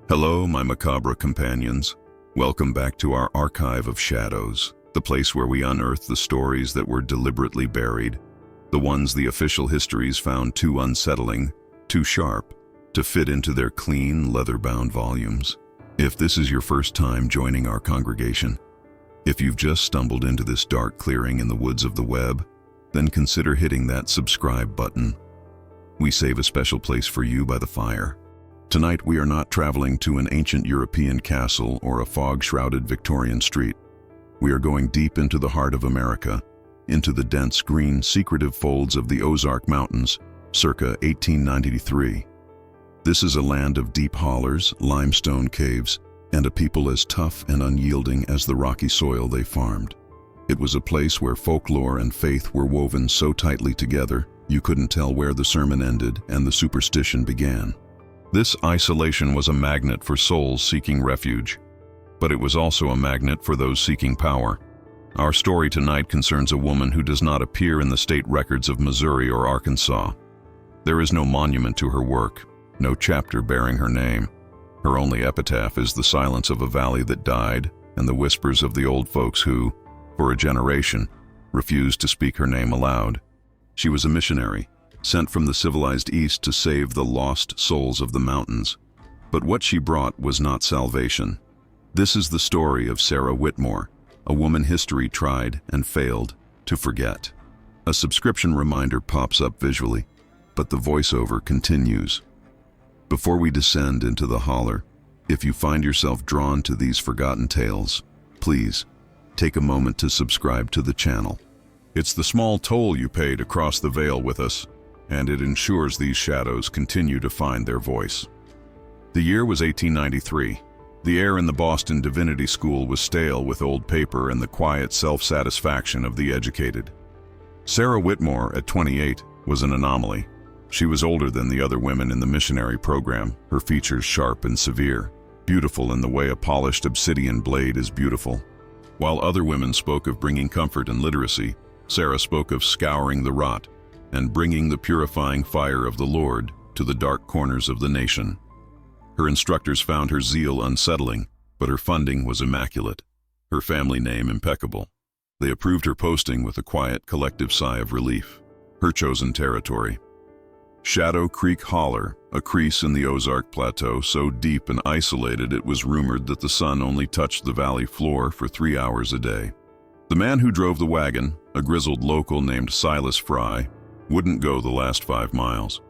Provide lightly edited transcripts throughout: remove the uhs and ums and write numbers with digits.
Hello, my macabre companions. Welcome back to our archive of shadows, the place where we unearth the stories that were deliberately buried, the ones the official histories found too unsettling, too sharp, to fit into their clean, leather-bound volumes. If this is your first time joining our congregation, if you've just stumbled into this dark clearing in the woods of the web, then consider hitting that subscribe button. We save a special place for you by the fire. Tonight we are not traveling to an ancient European castle or a fog-shrouded Victorian street. We are going deep into the heart of America, into the dense green, secretive folds of the Ozark Mountains, circa 1893. This is a land of deep hollers, limestone caves, and a people as tough and unyielding as the rocky soil they farmed. It was a place where folklore and faith were woven so tightly together, you couldn't tell where the sermon ended and the superstition began. This isolation was a magnet for souls seeking refuge, but it was also a magnet for those seeking power. Our story tonight concerns a woman who does not appear in the state records of Missouri or Arkansas. There is no monument to her work, no chapter bearing her name. Her only epitaph is the silence of a valley that died and the whispers of the old folks who, for a generation, refused to speak her name aloud. She was a missionary, sent from the civilized East to save the lost souls of the mountains. But what she brought was not salvation. This is the story of Sarah Whitmore, a woman history tried and failed to forget. A subscription reminder pops up visually, but the voiceover continues. Before we descend into the holler, if you find yourself drawn to these forgotten tales, please take a moment to subscribe to the channel. It's the small toll you pay to cross the veil with us, and it ensures these shadows continue to find their voice. The year was 1893. The air in the Boston Divinity School was stale with old paper and the quiet self-satisfaction of the educated. Sarah Whitmore, at 28, was an anomaly. She was older than the other women in the missionary program, her features sharp and severe, beautiful in the way a polished obsidian blade is beautiful. While other women spoke of bringing comfort and literacy, Sarah spoke of scouring the rot and bringing the purifying fire of the Lord to the dark corners of the nation. Her instructors found her zeal unsettling, but her funding was immaculate, her family name impeccable. They approved her posting with a quiet, collective sigh of relief. Her chosen territory. Shadow Creek Holler, a crease in the Ozark Plateau so deep and isolated it was rumored that the sun only touched the valley floor for 3 hours a day. The man who drove the wagon, a grizzled local named Silas Fry, wouldn't go the last 5 miles.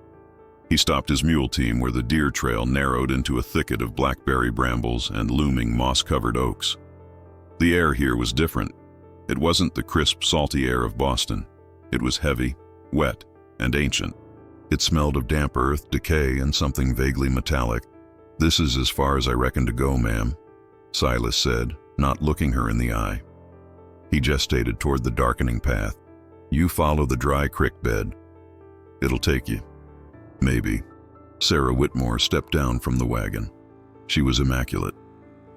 He stopped his mule team where the deer trail narrowed into a thicket of blackberry brambles and looming moss-covered oaks. The air here was different. It wasn't the crisp, salty air of Boston. It was heavy, wet, and ancient. It smelled of damp earth, decay, and something vaguely metallic. "This is as far as I reckon to go, ma'am," Silas said, not looking her in the eye. He gestated toward the darkening path. "You follow the dry creek bed. It'll take you." "Maybe." Sarah Whitmore stepped down from the wagon. She was immaculate.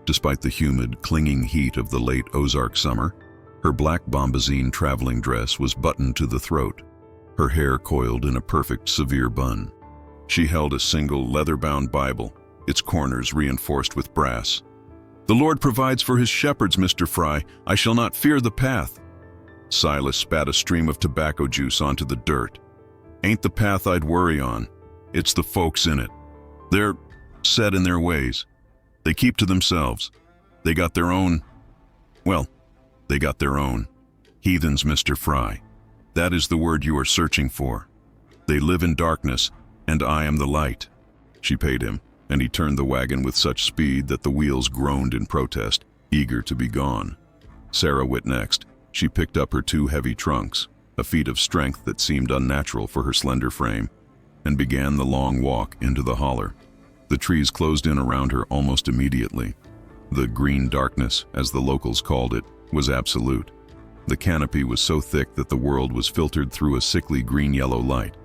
Despite the humid, clinging heat of the late Ozark summer, her black bombazine traveling dress was buttoned to the throat, her hair coiled in a perfect severe bun. She held a single leather-bound Bible, its corners reinforced with brass. "The Lord provides for his shepherds, Mr. Fry. I shall not fear the path." Silas spat a stream of tobacco juice onto the dirt. "Ain't the path I'd worry on. It's the folks in it. They're set in their ways. They keep to themselves. They got their own. They got their own. Heathens, Mr. Fry. That is the word you are searching for. They live in darkness, and I am the light." She paid him, and he turned the wagon with such speed that the wheels groaned in protest, eager to be gone. Sarah went next. She picked up her 2 heavy trunks, a feat of strength that seemed unnatural for her slender frame, and began the long walk into the holler. The trees closed in around her almost immediately. The green darkness, as the locals called it, was absolute. The canopy was so thick that the world was filtered through a sickly green-yellow light.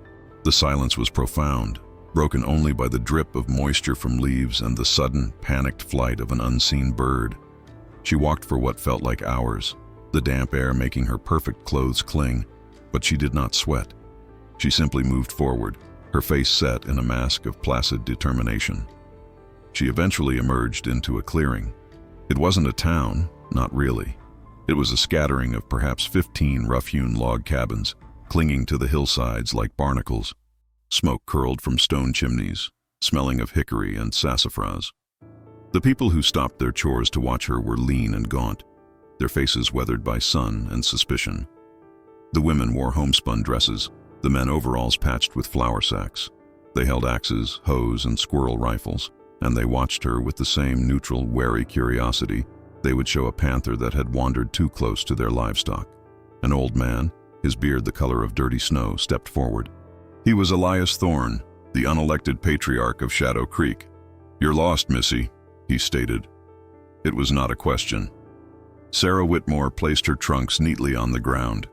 The silence was profound, broken only by the drip of moisture from leaves and the sudden, panicked flight of an unseen bird. She walked for what felt like hours, the damp air making her perfect clothes cling, but she did not sweat. She simply moved forward, her face set in a mask of placid determination. She eventually emerged into a clearing. It wasn't a town, not really. It was a scattering of perhaps 15 rough-hewn log cabins, clinging to the hillsides like barnacles. Smoke curled from stone chimneys, smelling of hickory and sassafras. The people who stopped their chores to watch her were lean and gaunt, their faces weathered by sun and suspicion. The women wore homespun dresses, the men overalls patched with flour sacks. They held axes, hoes, and squirrel rifles, and they watched her with the same neutral, wary curiosity they would show a panther that had wandered too close to their livestock. An old man, his beard the color of dirty snow, stepped forward. He was Elias Thorne, the unelected patriarch of Shadow Creek. "You're lost, Missy," he stated. It was not a question. Sarah Whitmore placed her trunks neatly on the ground.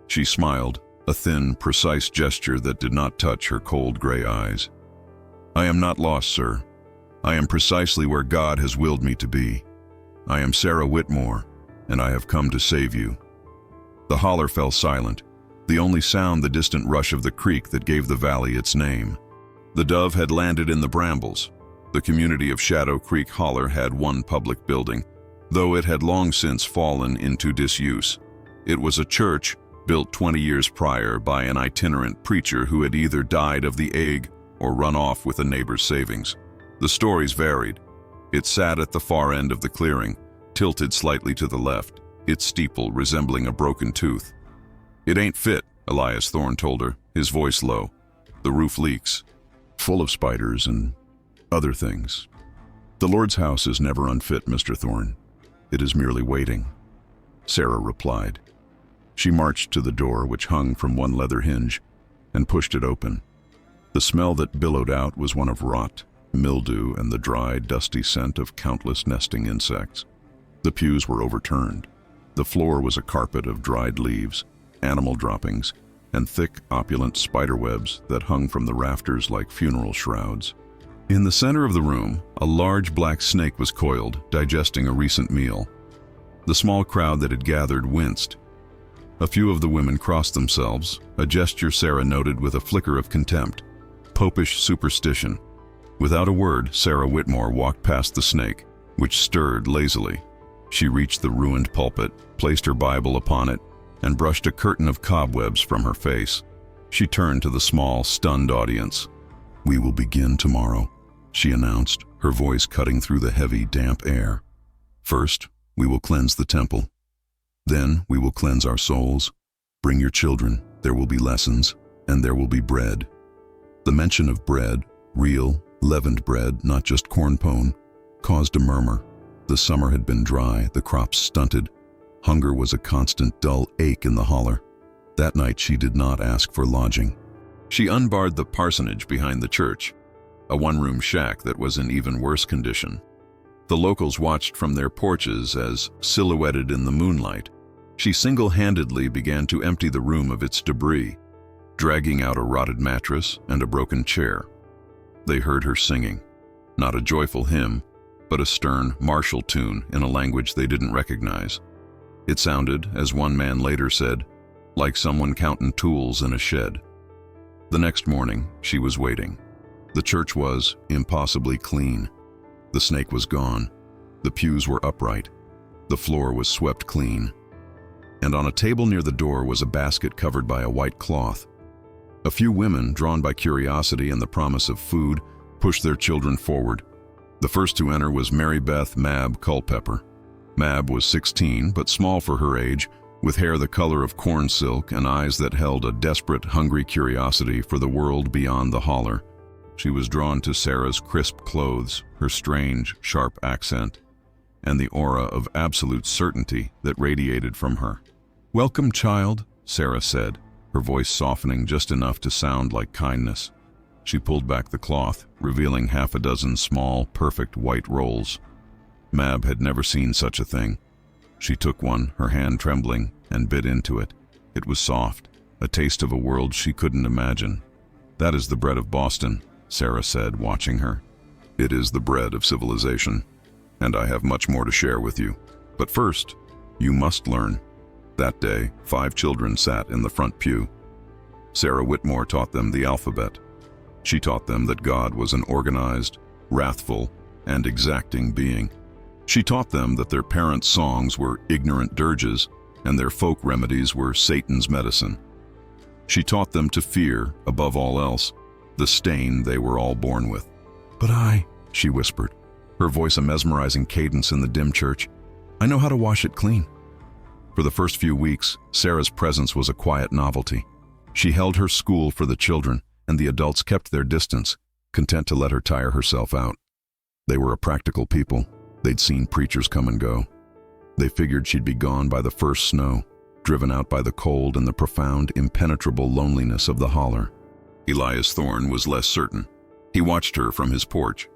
She smiled, a thin, precise gesture that did not touch her cold gray eyes. "I am not lost, sir. I am precisely where God has willed me to be. I am Sarah Whitmore, and I have come to save you." The holler fell silent, the only sound the distant rush of the creek that gave the valley its name. The dove had landed in the brambles. The community of Shadow Creek Holler had one public building, though it had long since fallen into disuse. It was a church built 20 years prior by an itinerant preacher who had either died of the ague or run off with a neighbor's savings. The stories varied. It sat at the far end of the clearing, tilted slightly to the left, its steeple resembling a broken tooth. "It ain't fit," Elias Thorne told her, his voice low. "The roof leaks, full of spiders and other things. The Lord's house is never unfit, Mr. Thorne. It is merely waiting," Sarah replied. She marched to the door, which hung from one leather hinge, and pushed it open. The smell that billowed out was one of rot, mildew, and the dry, dusty scent of countless nesting insects. The pews were overturned. The floor was a carpet of dried leaves, animal droppings, and thick, opulent spiderwebs that hung from the rafters like funeral shrouds. In the center of the room, a large black snake was coiled, digesting a recent meal. The small crowd that had gathered winced. A few of the women crossed themselves, a gesture Sarah noted with a flicker of contempt. Popish superstition. Without a word, Sarah Whitmore walked past the snake, which stirred lazily. She reached the ruined pulpit, placed her Bible upon it, and brushed a curtain of cobwebs from her face. She turned to the small, stunned audience. "We will begin tomorrow," she announced, her voice cutting through the heavy, damp air. "First, we will cleanse the temple. Then we will cleanse our souls. Bring your children, there will be lessons, and there will be bread." The mention of bread, real, leavened bread, not just corn pone, caused a murmur. The summer had been dry, the crops stunted. Hunger was a constant dull ache in the holler. That night she did not ask for lodging. She unbarred the parsonage behind the church, a one-room shack that was in even worse condition. The locals watched from their porches as, silhouetted in the moonlight, she single-handedly began to empty the room of its debris, dragging out a rotted mattress and a broken chair. They heard her singing, not a joyful hymn, but a stern, martial tune in a language they didn't recognize. It sounded, as one man later said, like someone counting tools in a shed. The next morning, she was waiting. The church was impossibly clean. The snake was gone. The pews were upright. The floor was swept clean. And on a table near the door was a basket covered by a white cloth. A few women, drawn by curiosity and the promise of food, pushed their children forward. The first to enter was Mary Beth Mab Culpepper. Mab was 16, but small for her age, with hair the color of corn silk and eyes that held a desperate, hungry curiosity for the world beyond the holler. She was drawn to Sarah's crisp clothes, her strange, sharp accent, and the aura of absolute certainty that radiated from her. "Welcome, child," Sarah said, her voice softening just enough to sound like kindness. She pulled back the cloth, revealing half a dozen small, perfect white rolls. Mab had never seen such a thing. She took one, her hand trembling, and bit into it. It was soft, a taste of a world she couldn't imagine. "That is the bread of Boston," Sarah said, watching her. "It is the bread of civilization, and I have much more to share with you. But first, you must learn." That day, 5 children sat in the front pew. Sarah Whitmore taught them the alphabet. She taught them that God was an organized, wrathful, and exacting being. She taught them that their parents' songs were ignorant dirges and their folk remedies were Satan's medicine. She taught them to fear, above all else, the stain they were all born with. "But she whispered, her voice a mesmerizing cadence in the dim church, "I know how to wash it clean." For the first few weeks, Sarah's presence was a quiet novelty. She held her school for the children, and the adults kept their distance, content to let her tire herself out. They were a practical people. They'd seen preachers come and go. They figured she'd be gone by the first snow, driven out by the cold and the profound, impenetrable loneliness of the holler. Elias Thorne was less certain. He watched her from his porch.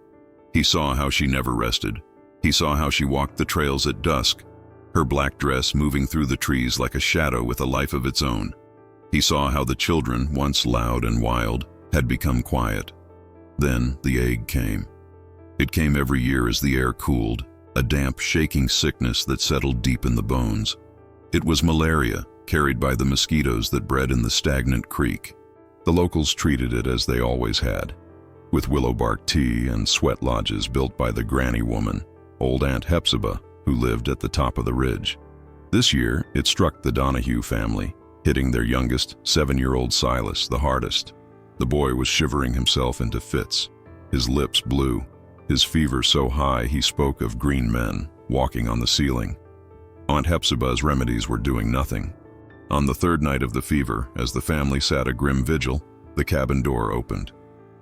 He saw how she never rested. He saw how she walked the trails at dusk, her black dress moving through the trees like a shadow with a life of its own. He saw how the children, once loud and wild, had become quiet. Then the ague came. It came every year as the air cooled, a damp, shaking sickness that settled deep in the bones. It was malaria, carried by the mosquitoes that bred in the stagnant creek. The locals treated it as they always had, with willow bark tea and sweat lodges built by the granny woman, old Aunt Hepzibah, who lived at the top of the ridge. This year, it struck the Donahue family, hitting their youngest, 7-year-old Silas the hardest. The boy was shivering himself into fits, his lips blue, his fever so high he spoke of green men walking on the ceiling. Aunt Hepzibah's remedies were doing nothing. On the third night of the fever, as the family sat a grim vigil, the cabin door opened.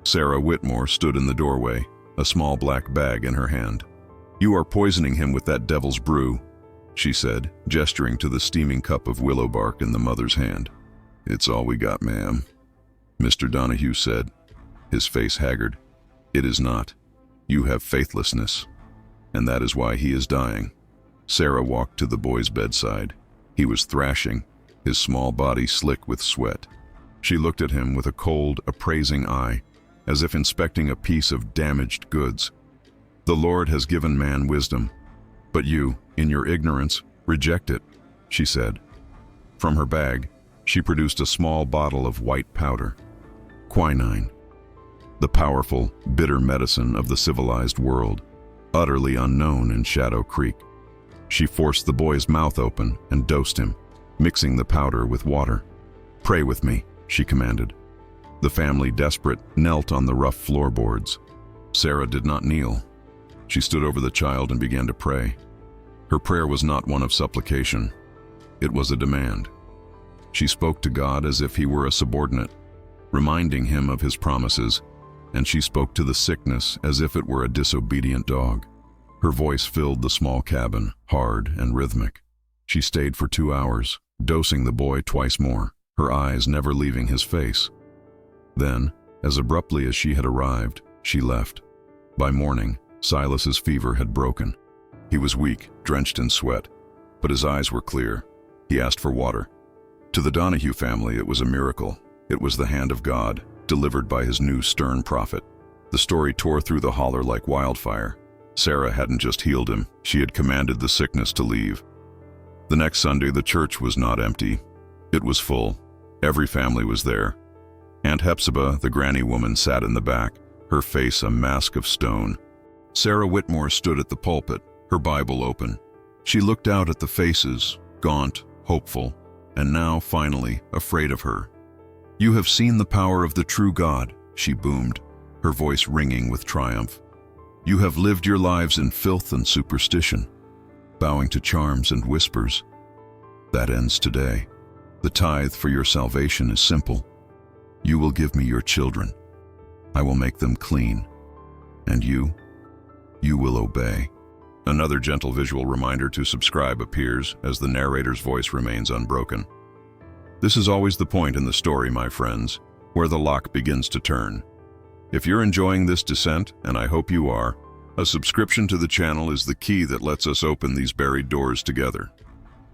Sarah Whitmore stood in the doorway, a small black bag in her hand. "You are poisoning him with that devil's brew," she said, gesturing to the steaming cup of willow bark in the mother's hand. "It's all we got, ma'am," Mr. Donahue said, his face haggard. "It is not. You have faithlessness, and that is why he is dying." Sarah walked to the boy's bedside. He was thrashing, his small body slick with sweat. She looked at him with a cold, appraising eye, as if inspecting a piece of damaged goods. "The Lord has given man wisdom, but you, in your ignorance, reject it," she said. From her bag, she produced a small bottle of white powder. Quinine, the powerful, bitter medicine of the civilized world, utterly unknown in Shadow Creek. She forced the boy's mouth open and dosed him, mixing the powder with water. "Pray with me," she commanded. The family, desperate, knelt on the rough floorboards. Sarah did not kneel. She stood over the child and began to pray. Her prayer was not one of supplication. It was a demand. She spoke to God as if he were a subordinate, reminding him of his promises, and she spoke to the sickness as if it were a disobedient dog. Her voice filled the small cabin, hard and rhythmic. She stayed for 2 hours, dosing the boy twice more, her eyes never leaving his face. Then, as abruptly as she had arrived, she left. By morning, Silas's fever had broken. He was weak, drenched in sweat, but his eyes were clear. He asked for water. To the Donahue family, it was a miracle. It was the hand of God, delivered by his new stern prophet. The story tore through the holler like wildfire. Sarah hadn't just healed him, she had commanded the sickness to leave. The next Sunday, the church was not empty. It was full. Every family was there. Aunt Hepzibah, the granny woman, sat in the back, her face a mask of stone. Sarah Whitmore stood at the pulpit, her Bible open. She looked out at the faces, gaunt, hopeful, and now, finally, afraid of her. "You have seen the power of the true God," she boomed, her voice ringing with triumph. "You have lived your lives in filth and superstition, bowing to charms and whispers. That ends today. The tithe for your salvation is simple. You will give me your children. I will make them clean. And you will obey." Another gentle visual reminder to subscribe appears as the narrator's voice remains unbroken. This is always the point in the story, my friends, where the lock begins to turn. If you're enjoying this descent, and I hope you are, a subscription to the channel is the key that lets us open these buried doors together.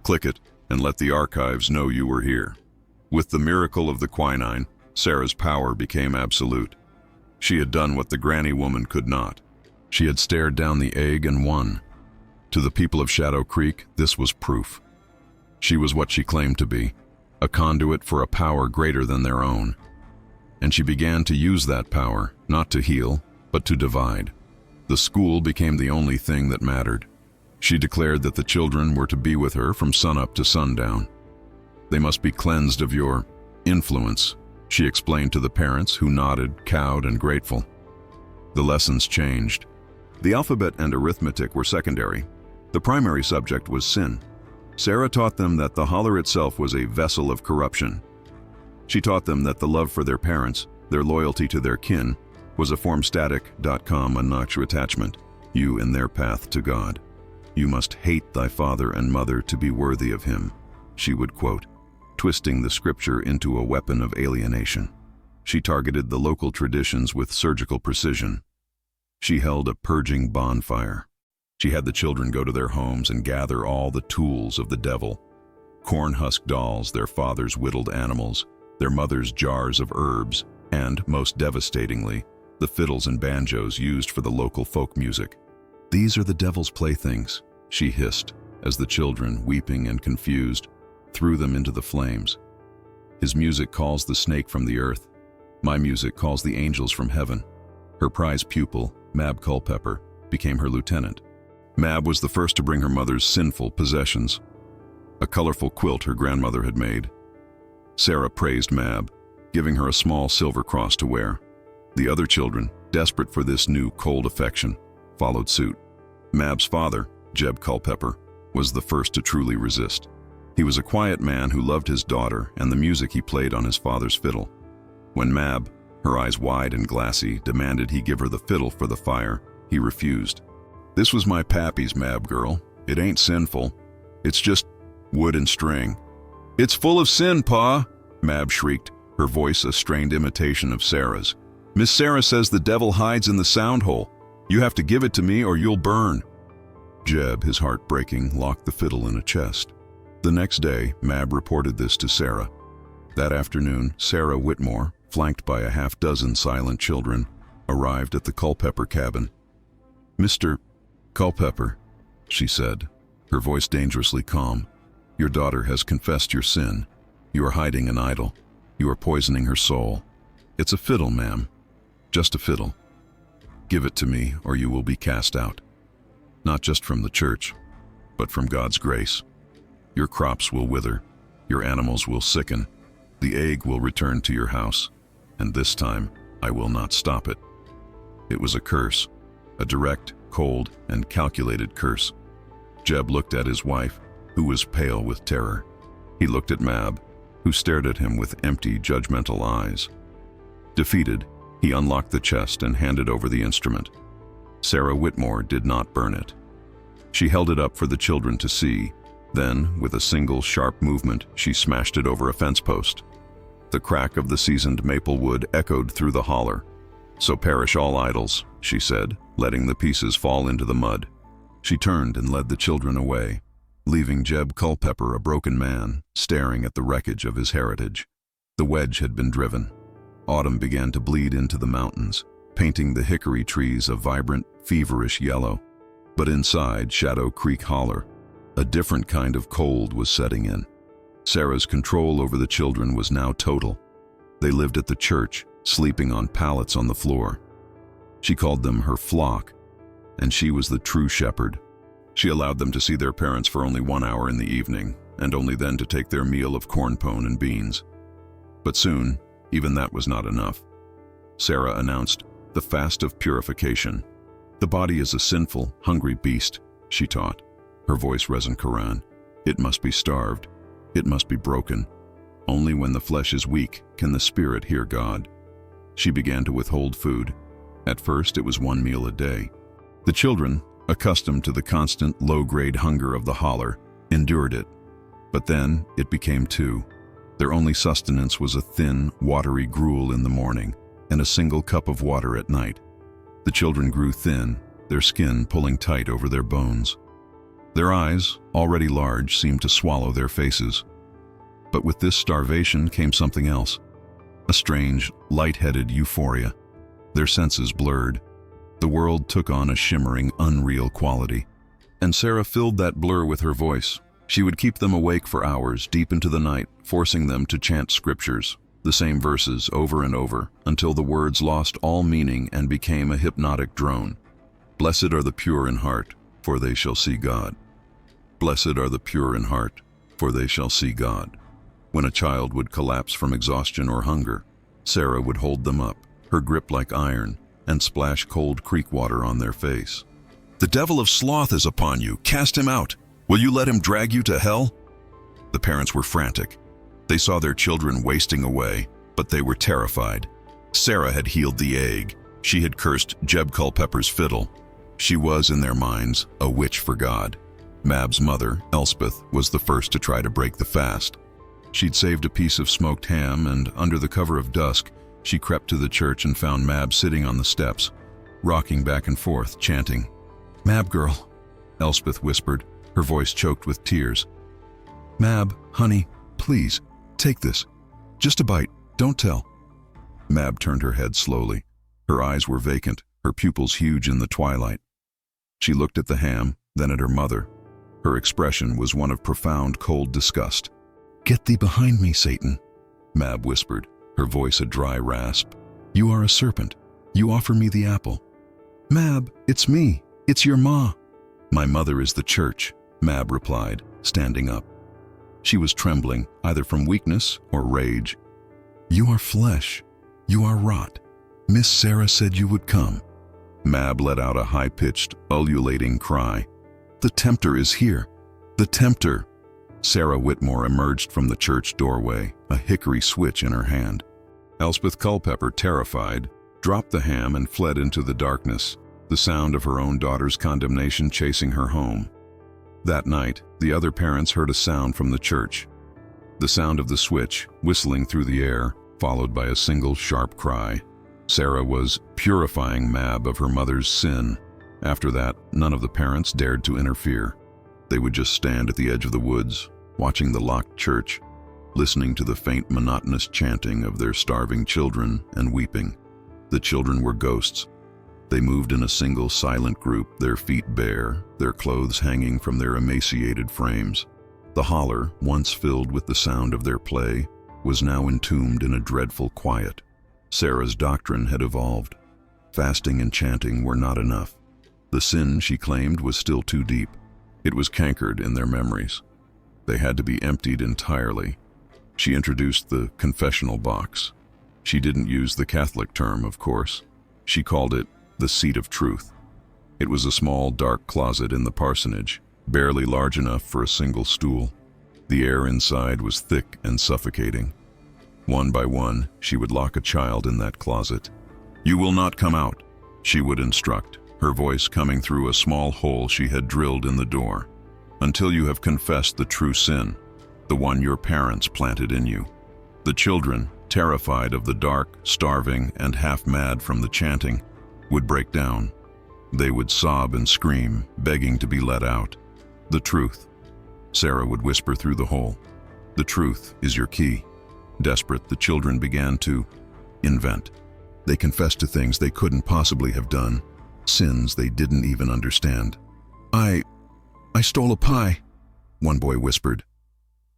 Click it and let the archives know you were here. With the miracle of the quinine, Sarah's power became absolute. She had done what the granny woman could not. She had stared down the egg and won. To the people of Shadow Creek, this was proof. She was what she claimed to be, a conduit for a power greater than their own. And she began to use that power, not to heal, but to divide. The school became the only thing that mattered. She declared that the children were to be with her from sunup to sundown. They must be cleansed of your influence, she explained to the parents, who nodded, cowed and grateful. The lessons changed. The alphabet and arithmetic were secondary. The primary subject was sin. Sarah taught them that the holler itself was a vessel of corruption. She taught them that the love for their parents, their loyalty to their kin, was a formstatic.com untouched attachment, you in their path to God. You must hate thy father and mother to be worthy of him, she would quote, twisting the scripture into a weapon of alienation. She targeted the local traditions with surgical precision. She held a purging bonfire. She had the children go to their homes and gather all the tools of the devil: corn-husk dolls, their father's whittled animals, their mother's jars of herbs, and, most devastatingly, the fiddles and banjos used for the local folk music. "These are the devil's playthings," she hissed, as the children, weeping and confused, threw them into the flames. "His music calls the snake from the earth. My music calls the angels from heaven." Her prize pupil, Mab Culpepper, became her lieutenant. Mab was the first to bring her mother's sinful possessions: a colorful quilt her grandmother had made. Sarah praised Mab, giving her a small silver cross to wear. The other children, desperate for this new cold affection, followed suit. Mab's father, Jeb Culpepper, was the first to truly resist. He was a quiet man who loved his daughter and the music he played on his father's fiddle. When Mab, her eyes wide and glassy, demanded he give her the fiddle for the fire, he refused. "This was my pappy's, Mab girl. It ain't sinful. It's just wood and string." "It's full of sin, Pa," Mab shrieked, her voice a strained imitation of Sarah's. "Miss Sarah says the devil hides in the sound hole. You have to give it to me or you'll burn." Jeb, his heart breaking, locked the fiddle in a chest. The next day, Mab reported this to Sarah. That afternoon, Sarah Whitmore, flanked by a half-dozen silent children, arrived at the Culpepper cabin. "Mr. Culpepper," she said, her voice dangerously calm, "your daughter has confessed your sin. You are hiding an idol. You are poisoning her soul. It's a fiddle, ma'am. Just a fiddle. Give it to me or you will be cast out. Not just from the church, but from God's grace. Your crops will wither. Your animals will sicken. The egg will return to your house. And this time, I will not stop it." It was a curse, a direct, cold, and calculated curse. Jeb looked at his wife, who was pale with terror. He looked at Mab, who stared at him with empty, judgmental eyes. Defeated, he unlocked the chest and handed over the instrument. Sarah Whitmore did not burn it. She held it up for the children to see. Then, with a single sharp movement, she smashed it over a fence post. The crack of the seasoned maple wood echoed through the holler. "So perish all idols," she said, letting the pieces fall into the mud. She turned and led the children away, leaving Jeb Culpepper a broken man, staring at the wreckage of his heritage. The wedge had been driven. Autumn began to bleed into the mountains, painting the hickory trees a vibrant, feverish yellow. But inside Shadow Creek Holler, a different kind of cold was setting in. Sarah's control over the children was now total. They lived at the church, sleeping on pallets on the floor. She called them her flock, and she was the true shepherd. She allowed them to see their parents for only 1 hour in the evening, and only then to take their meal of corn pone and beans. But soon, even that was not enough. Sarah announced the fast of purification. "The body is a sinful, hungry beast," she taught, her voice resin Quran. "It must be starved. It must be broken. Only when the flesh is weak can the spirit hear God." She began to withhold food. At first, it was 1 meal a day. The children, accustomed to the constant low-grade hunger of the holler, endured it. But then, it became 2. Their only sustenance was a thin, watery gruel in the morning and a single cup of water at night. The children grew thin, their skin pulling tight over their bones. Their eyes, already large, seemed to swallow their faces. But with this starvation came something else, a strange, light-headed euphoria. Their senses blurred. The world took on a shimmering, unreal quality. And Sarah filled that blur with her voice. She would keep them awake for hours, deep into the night, forcing them to chant scriptures, the same verses over and over, until the words lost all meaning and became a hypnotic drone. Blessed are the pure in heart, for they shall see God. Blessed are the pure in heart, for they shall see God. When a child would collapse from exhaustion or hunger, Sarah would hold them up, her grip like iron, and splash cold creek water on their face. The devil of sloth is upon you. Cast him out. Will you let him drag you to hell? The parents were frantic. They saw their children wasting away, but they were terrified. Sarah had healed the ague. She had cursed Jeb Culpepper's fiddle. She was, in their minds, a witch for God. Mab's mother, Elspeth, was the first to try to break the fast. She'd saved a piece of smoked ham, and under the cover of dusk, she crept to the church and found Mab sitting on the steps, rocking back and forth, chanting. "Mab, girl," Elspeth whispered, her voice choked with tears. "Mab, honey, please, take this. Just a bite, don't tell." Mab turned her head slowly. Her eyes were vacant, her pupils huge in the twilight. She looked at the ham, then at her mother. Her expression was one of profound, cold disgust. "Get thee behind me, Satan," Mab whispered, her voice a dry rasp. "You are a serpent. You offer me the apple." "Mab, it's me. It's your ma." "My mother is the church," Mab replied, standing up. She was trembling, either from weakness or rage. "You are flesh. You are rot. Miss Sarah said you would come." Mab let out a high-pitched, ululating cry. "The tempter is here. The tempter." Sarah Whitmore emerged from the church doorway, a hickory switch in her hand. Elspeth Culpepper, terrified, dropped the ham and fled into the darkness, the sound of her own daughter's condemnation chasing her home. That night, the other parents heard a sound from the church. The sound of the switch, whistling through the air, followed by a single sharp cry. Sarah was purifying Mab of her mother's sin. After that, none of the parents dared to interfere. They would just stand at the edge of the woods, watching the locked church, listening to the faint, monotonous chanting of their starving children and weeping. The children were ghosts. They moved in a single silent group, their feet bare, their clothes hanging from their emaciated frames. The holler, once filled with the sound of their play, was now entombed in a dreadful quiet. Sarah's doctrine had evolved. Fasting and chanting were not enough. The sin, she claimed, was still too deep. It was cankered in their memories. They had to be emptied entirely. She introduced the confessional box. She didn't use the Catholic term, of course. She called it the seat of truth. It was a small, dark closet in the parsonage, barely large enough for a single stool. The air inside was thick and suffocating. One by one, she would lock a child in that closet. "You will not come out," she would instruct, her voice coming through a small hole she had drilled in the door, "until you have confessed the true sin, the one your parents planted in you." The children, terrified of the dark, starving, and half-mad from the chanting, would break down. They would sob and scream, begging to be let out. "The truth," Sarah would whisper through the hole. "The truth is your key." Desperate, the children began to invent. They confessed to things they couldn't possibly have done, sins they didn't even understand. I stole a pie," one boy whispered.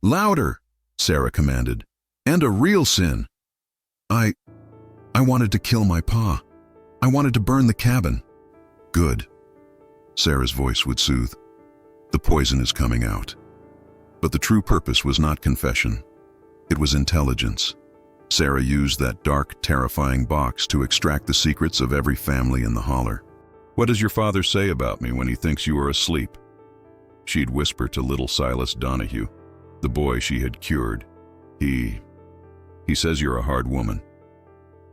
"Louder," Sarah commanded. "And a real sin. I wanted to kill my pa. I wanted to burn the cabin." "Good," Sarah's voice would soothe. "The poison is coming out." But the true purpose was not confession. It was intelligence. Sarah used that dark, terrifying box to extract the secrets of every family in the holler. "What does your father say about me when he thinks you are asleep?" She'd whisper to little Silas Donahue, the boy she had cured. He says you're a hard woman."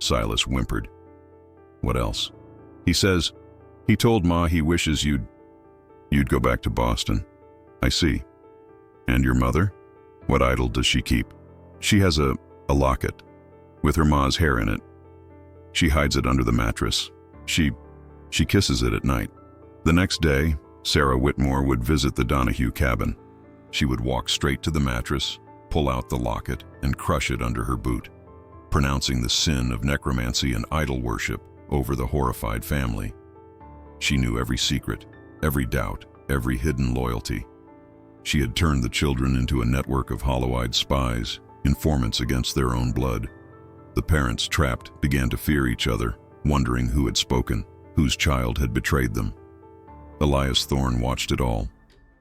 Silas whimpered. "What else?" He told Ma he wishes you'd go back to Boston." "I see. And your mother? What idol does she keep?" "She has a locket with her ma's hair in it. She hides it under the mattress. She kisses it at night." The next day, Sarah Whitmore would visit the Donahue cabin. She would walk straight to the mattress, pull out the locket, and crush it under her boot, pronouncing the sin of necromancy and idol worship over the horrified family. She knew every secret, every doubt, every hidden loyalty. She had turned the children into a network of hollow-eyed spies, informants against their own blood. The parents, trapped, began to fear each other, wondering who had spoken, whose child had betrayed them. Elias Thorne watched it all.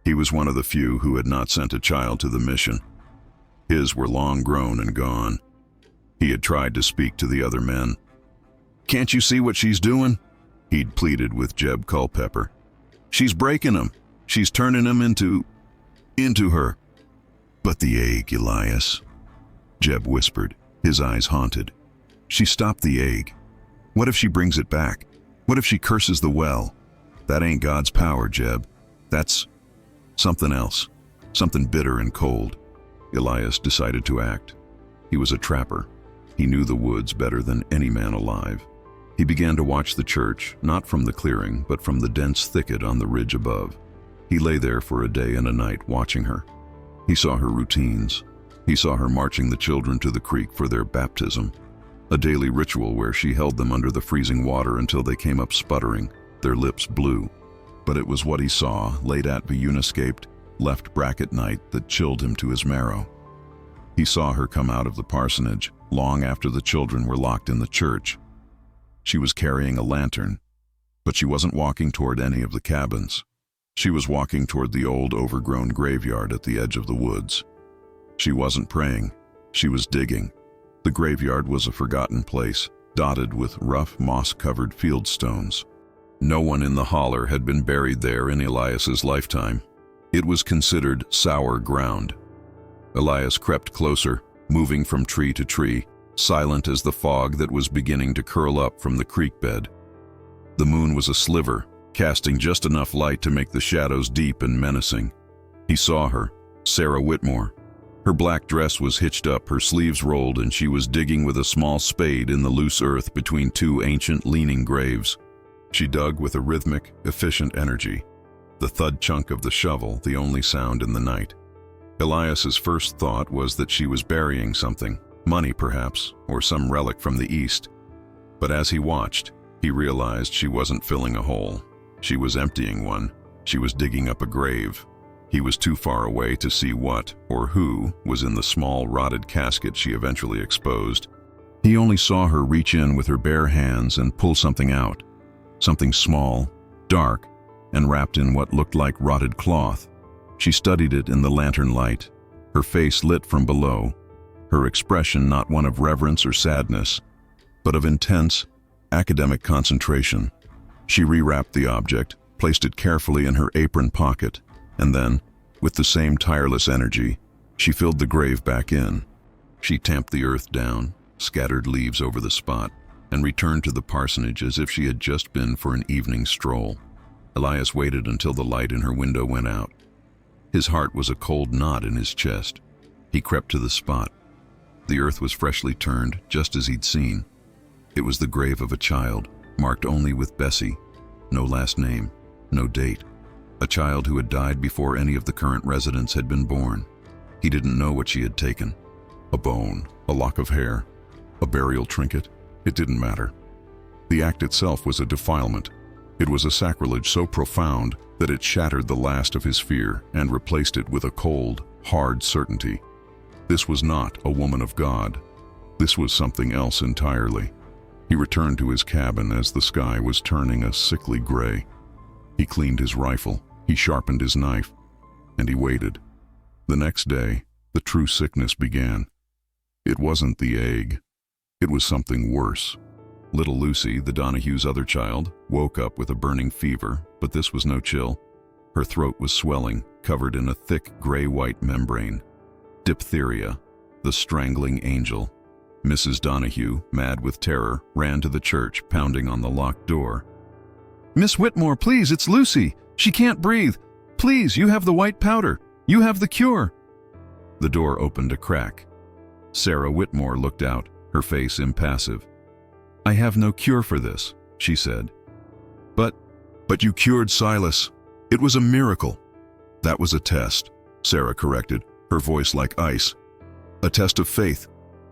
He was one of the few who had not sent a child to the mission. His were long grown and gone. He had tried to speak to the other men. "Can't you see what she's doing?" he'd pleaded with Jeb Culpepper. "She's breaking him. She's turning him into her." "But the egg, Elias," Jeb whispered, his eyes haunted. "She stopped the egg. What if she brings it back? What if she curses the well? That ain't God's power, Jeb. That's something else, something bitter and cold." Elias decided to act. He was a trapper. He knew the woods better than any man alive. He began to watch the church, not from the clearing, but from the dense thicket on the ridge above. He lay there for a day and a night watching her. He saw her routines. He saw her marching the children to the creek for their baptism, a daily ritual where she held them under the freezing water until they came up sputtering, their lips blue. But it was what he saw, late at Beunescaped, left bracket night, that chilled him to his marrow. He saw her come out of the parsonage, long after the children were locked in the church. She was carrying a lantern, but she wasn't walking toward any of the cabins. She was walking toward the old overgrown graveyard at the edge of the woods. She wasn't praying, she was digging. The graveyard was a forgotten place, dotted with rough, moss-covered field stones. No one in the holler had been buried there in Elias's lifetime. It was considered sour ground. Elias crept closer, moving from tree to tree, silent as the fog that was beginning to curl up from the creek bed. The moon was a sliver, casting just enough light to make the shadows deep and menacing. He saw her, Sarah Whitmore. Her black dress was hitched up, her sleeves rolled, and she was digging with a small spade in the loose earth between two ancient leaning graves. She dug with a rhythmic, efficient energy, the thud chunk of the shovel the only sound in the night. Elias's first thought was that she was burying something, money perhaps, or some relic from the east. But as he watched, he realized she wasn't filling a hole. She was emptying one. She was digging up a grave. He was too far away to see what, or who, was in the small, rotted casket she eventually exposed. He only saw her reach in with her bare hands and pull something out. Something small, dark, and wrapped in what looked like rotted cloth. She studied it in the lantern light, her face lit from below, her expression not one of reverence or sadness, but of intense, academic concentration. She rewrapped the object, placed it carefully in her apron pocket, and then, with the same tireless energy, she filled the grave back in. She tamped the earth down, scattered leaves over the spot, and returned to the parsonage as if she had just been for an evening stroll. Elias waited until the light in her window went out. His heart was a cold knot in his chest. He crept to the spot. The earth was freshly turned, just as he'd seen. It was the grave of a child, marked only with Bessie, no last name, no date. A child who had died before any of the current residents had been born. He didn't know what she had taken. A bone, a lock of hair, a burial trinket, it didn't matter. The act itself was a defilement. It was a sacrilege so profound that it shattered the last of his fear and replaced it with a cold, hard certainty. This was not a woman of God. This was something else entirely. He returned to his cabin as the sky was turning a sickly gray. He cleaned his rifle, he sharpened his knife, and he waited. The next day, the true sickness began. It wasn't the egg. It was something worse. Little Lucy, the Donahue's other child, woke up with a burning fever, but this was no chill. Her throat was swelling, covered in a thick gray-white membrane. Diphtheria, the strangling angel. Mrs. Donahue, mad with terror, ran to the church, pounding on the locked door. "Miss Whitmore, please, it's Lucy. She can't breathe. Please, you have the white powder. You have the cure." The door opened a crack. Sarah Whitmore looked out, her face impassive. "I have no cure for this," she said. But you cured Silas. It was a miracle." "That was a test," Sarah corrected, her voice like ice. "A test of faith.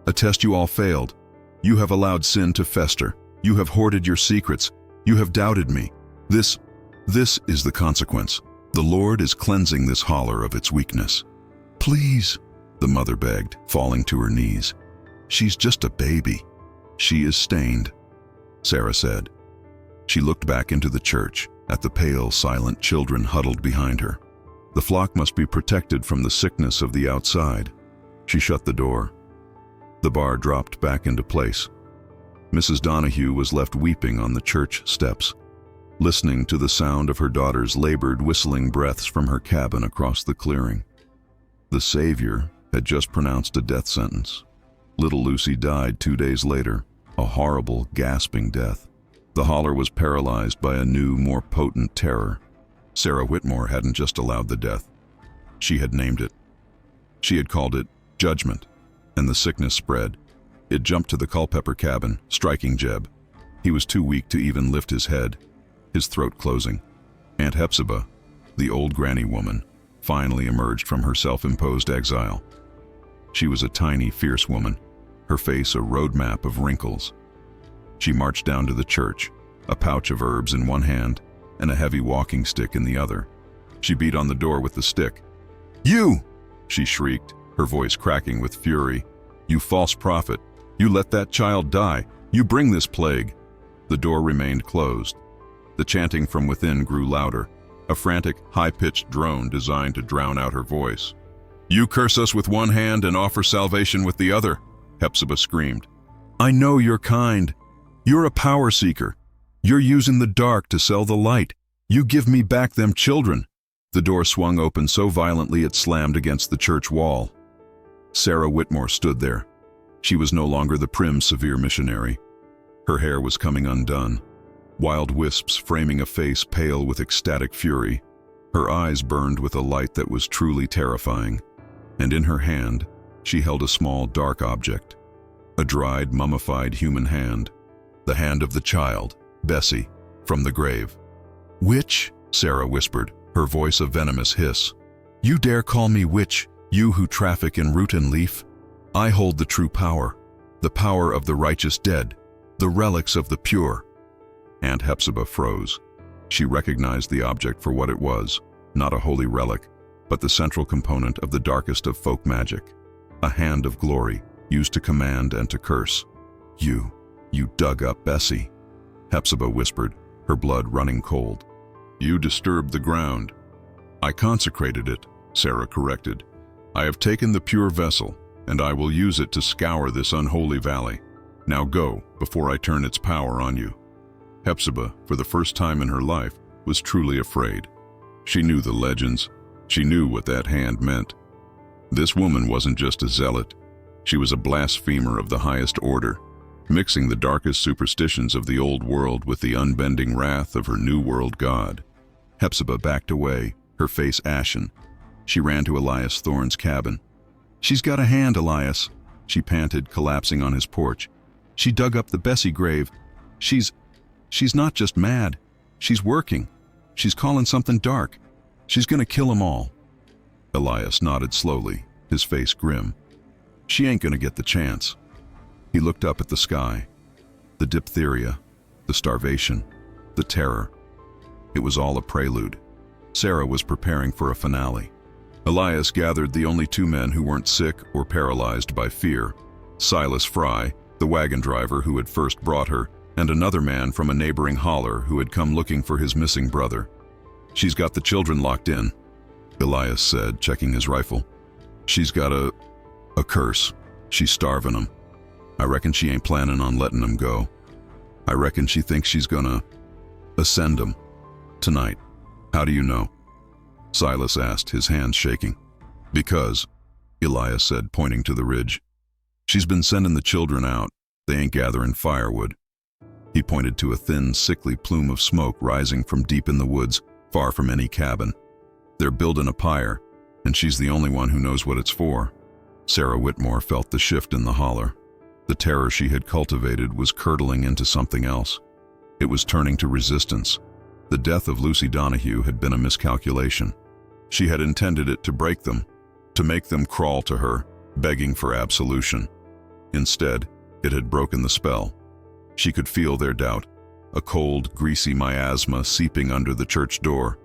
A test you all failed. You have allowed sin to fester. You have hoarded your secrets. You have doubted me. This is the consequence. The Lord is cleansing this holler of its weakness." "Please," the mother begged, falling to her knees. "She's just a baby." "She is stained," Sarah said. She looked back into the church. at the pale, silent children huddled behind her. The flock must be protected from the sickness of the outside. She shut the door. The bar dropped back into place. Mrs. Donahue was left weeping on the church steps, listening to the sound of her daughter's labored, whistling breaths from her cabin across the clearing. The Savior had just pronounced a death sentence. Little Lucy died 2 days later, a horrible, gasping death. The holler was paralyzed by a new, more potent terror. Sarah Whitmore hadn't just allowed the death. She had named it. She had called it judgment, and the sickness spread. It jumped to the Culpeper cabin, striking Jeb. He was too weak to even lift his head, his throat closing. Aunt Hephzibah, the old granny woman, finally emerged from her self-imposed exile. She was a tiny, fierce woman, her face a roadmap of wrinkles. She marched down to the church, a pouch of herbs in one hand and a heavy walking stick in the other. She beat on the door with the stick. "You!" she shrieked, her voice cracking with fury. "You false prophet! You let that child die! You bring this plague!" The door remained closed. The chanting from within grew louder, a frantic, high-pitched drone designed to drown out her voice. "You curse us with one hand and offer salvation with the other," Hephzibah screamed. "I know you're kind. You're a power seeker. You're using the dark to sell the light. You give me back them children." The door swung open so violently it slammed against the church wall. Sarah Whitmore stood there. She was no longer the prim, severe missionary. Her hair was coming undone, wild wisps framing a face pale with ecstatic fury. Her eyes burned with a light that was truly terrifying, and in her hand she held a small, dark object, a dried, mummified human hand, the hand of the child, Bessie, from the grave. "Witch," Sarah whispered, her voice a venomous hiss. "You dare call me witch, you who traffic in root and leaf? I hold the true power, the power of the righteous dead, the relics of the pure." Aunt Hephzibah froze. She recognized the object for what it was, not a holy relic, but the central component of the darkest of folk magic, a hand of glory used to command and to curse. You dug up Bessie," Hephzibah whispered, her blood running cold. "You disturbed the ground." "I consecrated it," Sarah corrected. "I have taken the pure vessel, and I will use it to scour this unholy valley. Now go, before I turn its power on you." Hephzibah, for the first time in her life, was truly afraid. She knew the legends. She knew what that hand meant. This woman wasn't just a zealot. She was a blasphemer of the highest order, mixing the darkest superstitions of the old world with the unbending wrath of her new world God. Hephzibah backed away, her face ashen. She ran to Elias Thorne's cabin. "She's got a hand, Elias," she panted, collapsing on his porch. "She dug up the Bessie grave. She's not just mad. She's working. She's calling something dark. She's gonna kill 'em all." Elias nodded slowly, his face grim. "She ain't gonna get the chance." He looked up at the sky. The diphtheria, the starvation, the terror. It was all a prelude. Sarah was preparing for a finale. Elias gathered the only 2 men who weren't sick or paralyzed by fear: Silas Fry, the wagon driver who had first brought her, and another man from a neighboring holler who had come looking for his missing brother. "She's got the children locked in," Elias said, checking his rifle. "She's got a curse. She's starving 'em. I reckon she ain't planning on letting 'em go. I reckon she thinks she's gonna ascend 'em tonight." "How do you know?" Silas asked, his hands shaking. "Because," Elias said, pointing to the ridge, "she's been sending the children out. They ain't gathering firewood." He pointed to a thin, sickly plume of smoke rising from deep in the woods, far from any cabin. "They're building a pyre, and she's the only one who knows what it's for." Sarah Whitmore felt the shift in the holler. The terror she had cultivated was curdling into something else. It was turning to resistance. The death of Lucy Donahue had been a miscalculation. She had intended it to break them, to make them crawl to her, begging for absolution. Instead, it had broken the spell. She could feel their doubt, a cold, greasy miasma seeping under the church door.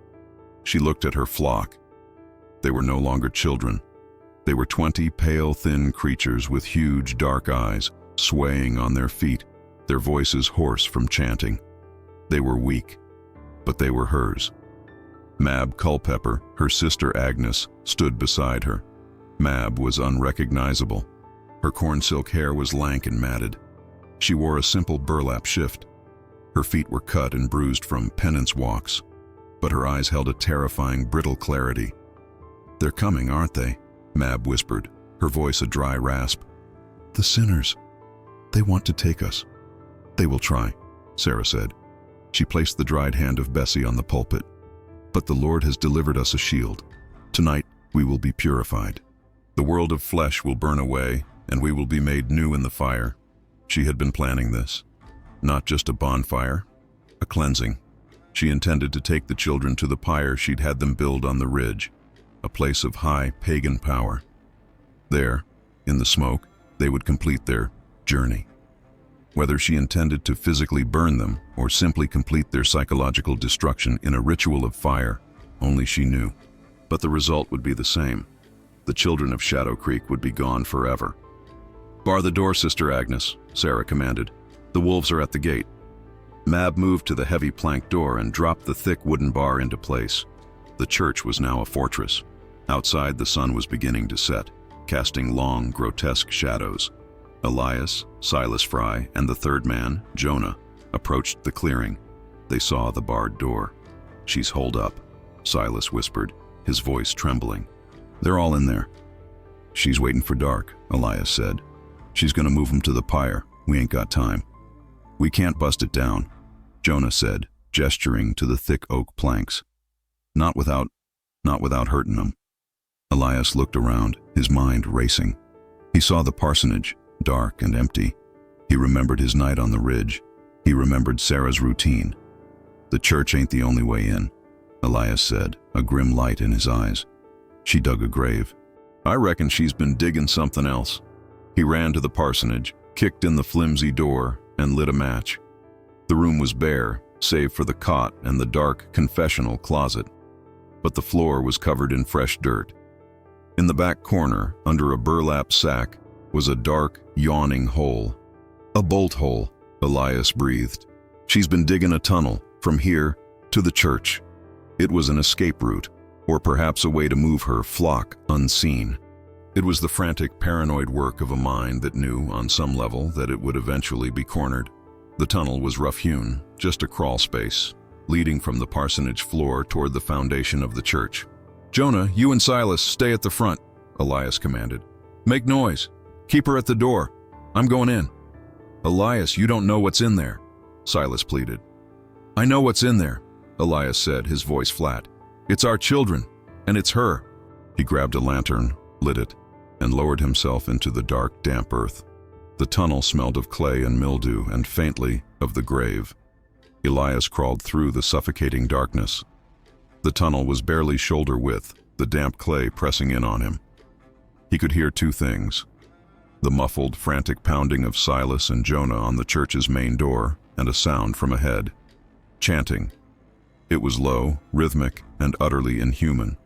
She looked at her flock. They were no longer children. They were 20 pale, thin creatures with huge, dark eyes, swaying on their feet, their voices hoarse from chanting. They were weak. but they were hers. Mab Culpepper, her sister Agnes, stood beside her. Mab was unrecognizable. Her corn-silk hair was lank and matted. She wore a simple burlap shift. Her feet were cut and bruised from penance walks, but her eyes held a terrifying, brittle clarity. "They're coming, aren't they?" Mab whispered, her voice a dry rasp. "The sinners. They want to take us." "They will try," Sarah said. She placed the dried hand of Bessie on the pulpit. "But the Lord has delivered us a shield. Tonight we will be purified. The world of flesh will burn away, and we will be made new in the fire." She had been planning this. Not just a bonfire, a cleansing. She intended to take the children to the pyre she'd had them build on the ridge, a place of high pagan power. There, in the smoke, they would complete their journey. Whether she intended to physically burn them or simply complete their psychological destruction in a ritual of fire, only she knew. But the result would be the same. The children of Shadow Creek would be gone forever. "Bar the door, Sister Agnes," Sarah commanded. "The wolves are at the gate." Mab moved to the heavy plank door and dropped the thick wooden bar into place. The church was now a fortress. Outside, the sun was beginning to set, casting long, grotesque shadows. Elias, Silas Fry, and the third man, Jonah, approached the clearing. They saw the barred door. "She's holed up," Silas whispered, his voice trembling. "They're all in there." "She's waiting for dark," Elias said. "She's gonna move them to the pyre. We ain't got time." "We can't bust it down," Jonah said, gesturing to the thick oak planks. Not without hurting them." Elias looked around, his mind racing. He saw the parsonage, dark and empty. He remembered his night on the ridge. He remembered Sarah's routine. "The church ain't the only way in," Elias said, a grim light in his eyes. "She dug a grave. I reckon she's been digging something else." He ran to the parsonage, kicked in the flimsy door, and lit a match. The room was bare, save for the cot and the dark confessional closet. But the floor was covered in fresh dirt. In the back corner, under a burlap sack, was a dark, yawning hole. "A bolt hole," Elias breathed. "She's been digging a tunnel, from here to the church." It was an escape route, or perhaps a way to move her flock unseen. It was the frantic, paranoid work of a mind that knew, on some level, that it would eventually be cornered. The tunnel was rough-hewn, just a crawl space, leading from the parsonage floor toward the foundation of the church. "Jonah, you and Silas stay at the front," Elias commanded. "Make noise. Keep her at the door. I'm going in." "Elias, you don't know what's in there," Silas pleaded. "I know what's in there," Elias said, his voice flat. "It's our children, and it's her." He grabbed a lantern, lit it, and lowered himself into the dark, damp earth. The tunnel smelled of clay and mildew, and faintly of the grave. Elias crawled through the suffocating darkness. The tunnel was barely shoulder width, the damp clay pressing in on him. He could hear two things: the muffled, frantic pounding of Silas and Jonah on the church's main door, and a sound from ahead. Chanting. It was low, rhythmic, and utterly inhuman.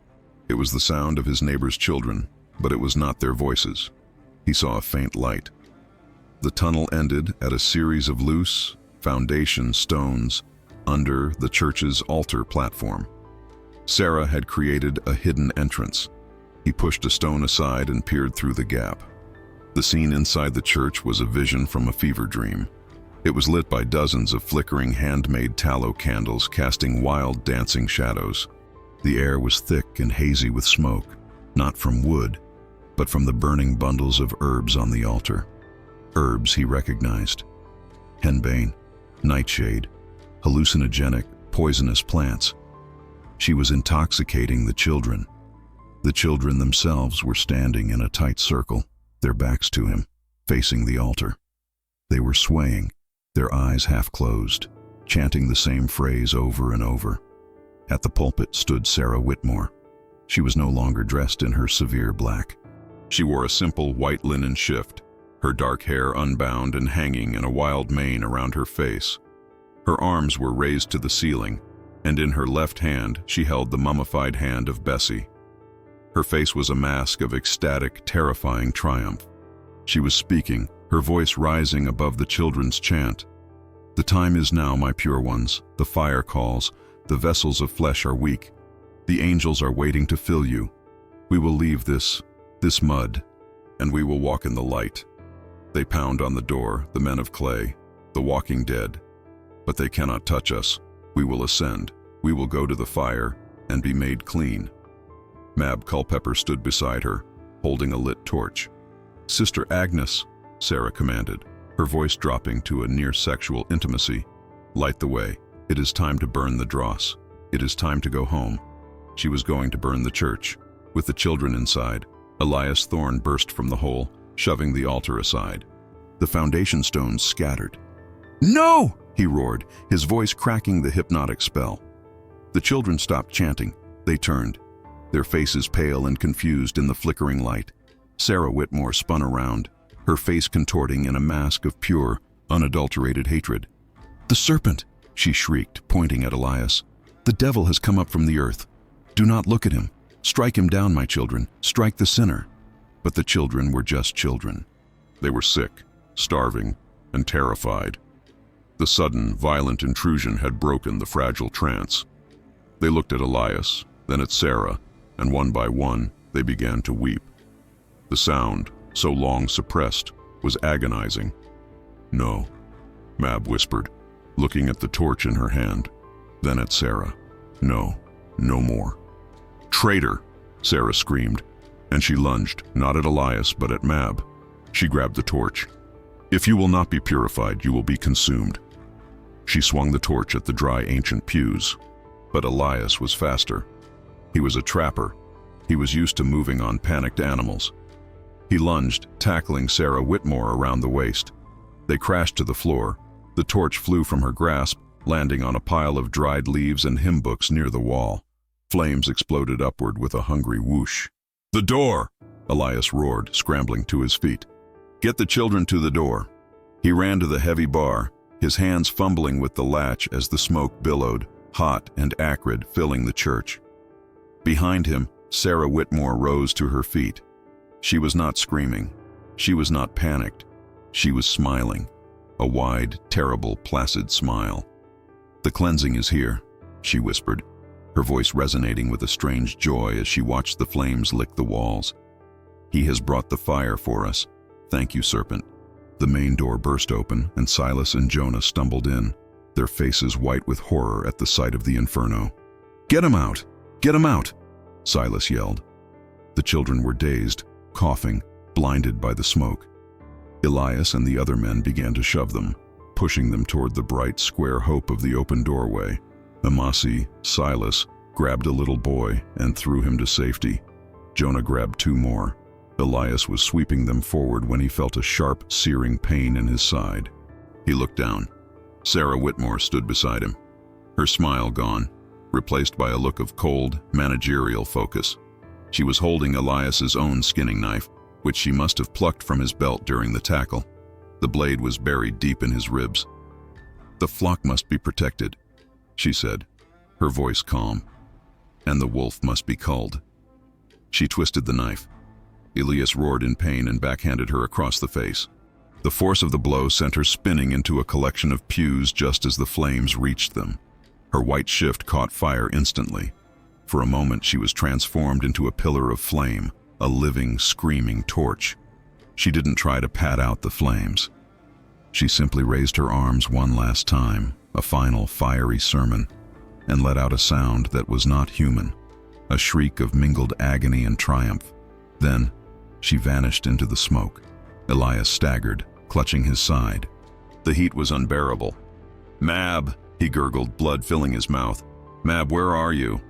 It was the sound of his neighbor's children, but it was not their voices. He saw a faint light. The tunnel ended at a series of loose foundation stones under the church's altar platform. Sarah had created a hidden entrance. He pushed a stone aside and peered through the gap. The scene inside the church was a vision from a fever dream. It was lit by dozens of flickering handmade tallow candles casting wild dancing shadows. The air was thick and hazy with smoke, not from wood, but from the burning bundles of herbs on the altar. Herbs he recognized. Henbane, nightshade, hallucinogenic, poisonous plants. She was intoxicating the children. The children themselves were standing in a tight circle, their backs to him, facing the altar. They were swaying, their eyes half closed, chanting the same phrase over and over. At the pulpit stood Sarah Whitmore. She was no longer dressed in her severe black. She wore a simple white linen shift, her dark hair unbound and hanging in a wild mane around her face. Her arms were raised to the ceiling, and in her left hand she held the mummified hand of Bessie. Her face was a mask of ecstatic, terrifying triumph. She was speaking, her voice rising above the children's chant. "The time is now, my pure ones. The fire calls. The vessels of flesh are weak. The angels are waiting to fill you. We will leave this mud, and we will walk in the light. They pound on the door, the men of clay, the walking dead. But they cannot touch us. We will ascend. We will go to the fire and be made clean. Mab Culpepper stood beside her, holding a lit torch. "Sister Agnes," Sarah commanded, her voice dropping to a near-sexual intimacy. "Light the way. It is time to burn the dross. It is time to go home." She was going to burn the church. With the children inside, Elias Thorne burst from the hole, shoving the altar aside. The foundation stones scattered. "No!" he roared, his voice cracking the hypnotic spell. The children stopped chanting. They turned, their faces pale and confused in the flickering light. Sarah Whitmore spun around, her face contorting in a mask of pure, unadulterated hatred. "The serpent!" she shrieked, pointing at Elias. "The devil has come up from the earth. Do not look at him. Strike him down, my children. Strike the sinner." But the children were just children. They were sick, starving, and terrified. The sudden, violent intrusion had broken the fragile trance. They looked at Elias, then at Sarah, and one by one, they began to weep. The sound, so long suppressed, was agonizing. "No," Mab whispered, looking at the torch in her hand, then at Sarah. "No, no more." "Traitor!" Sarah screamed, and she lunged, not at Elias, but at Mab. She grabbed the torch. "If you will not be purified, you will be consumed." She swung the torch at the dry ancient pews. But Elias was faster. He was a trapper. He was used to moving on panicked animals. He lunged, tackling Sarah Whitmore around the waist. They crashed to the floor. The torch flew from her grasp, landing on a pile of dried leaves and hymn books near the wall. Flames exploded upward with a hungry whoosh. "The door!" Elias roared, scrambling to his feet. "Get the children to the door." He ran to the heavy bar, his hands fumbling with the latch as the smoke billowed, hot and acrid, filling the church. Behind him, Sarah Whitmore rose to her feet. She was not screaming. She was not panicked. She was smiling. A wide, terrible, placid smile. "The cleansing is here," she whispered, her voice resonating with a strange joy as she watched the flames lick the walls. "He has brought the fire for us. Thank you, serpent." The main door burst open, and Silas and Jonah stumbled in, their faces white with horror at the sight of the inferno. "Get him out! Get him out!" Silas yelled. The children were dazed, coughing, blinded by the smoke. Elias and the other men began to shove them, pushing them toward the bright square hope of the open doorway. Amasi, Silas, grabbed a little boy and threw him to safety. Jonah grabbed two more. Elias was sweeping them forward when he felt a sharp, searing pain in his side. He looked down. Sarah Whitmore stood beside him, her smile gone, replaced by a look of cold, managerial focus. She was holding Elias's own skinning knife, which she must have plucked from his belt during the tackle. The blade was buried deep in his ribs. "The flock must be protected," she said, her voice calm. "And the wolf must be culled." She twisted the knife. Elias roared in pain and backhanded her across the face. The force of the blow sent her spinning into a collection of pews just as the flames reached them. Her white shift caught fire instantly. For a moment she was transformed into a pillar of flame, a living, screaming torch. She didn't try to pat out the flames. She simply raised her arms one last time, a final fiery sermon, and let out a sound that was not human, a shriek of mingled agony and triumph. Then she vanished into the smoke. Elias staggered, clutching his side. The heat was unbearable. "Mab," he gurgled, blood filling his mouth. "Mab, where are you?"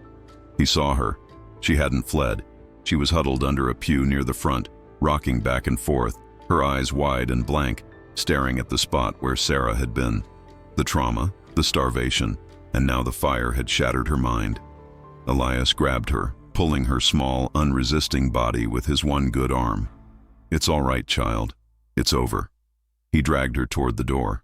He saw her. She hadn't fled. She was huddled under a pew near the front, rocking back and forth, her eyes wide and blank, staring at the spot where Sarah had been. The trauma, the starvation, and now the fire had shattered her mind. Elias grabbed her, pulling her small, unresisting body with his one good arm. "It's all right, child. It's over." He dragged her toward the door.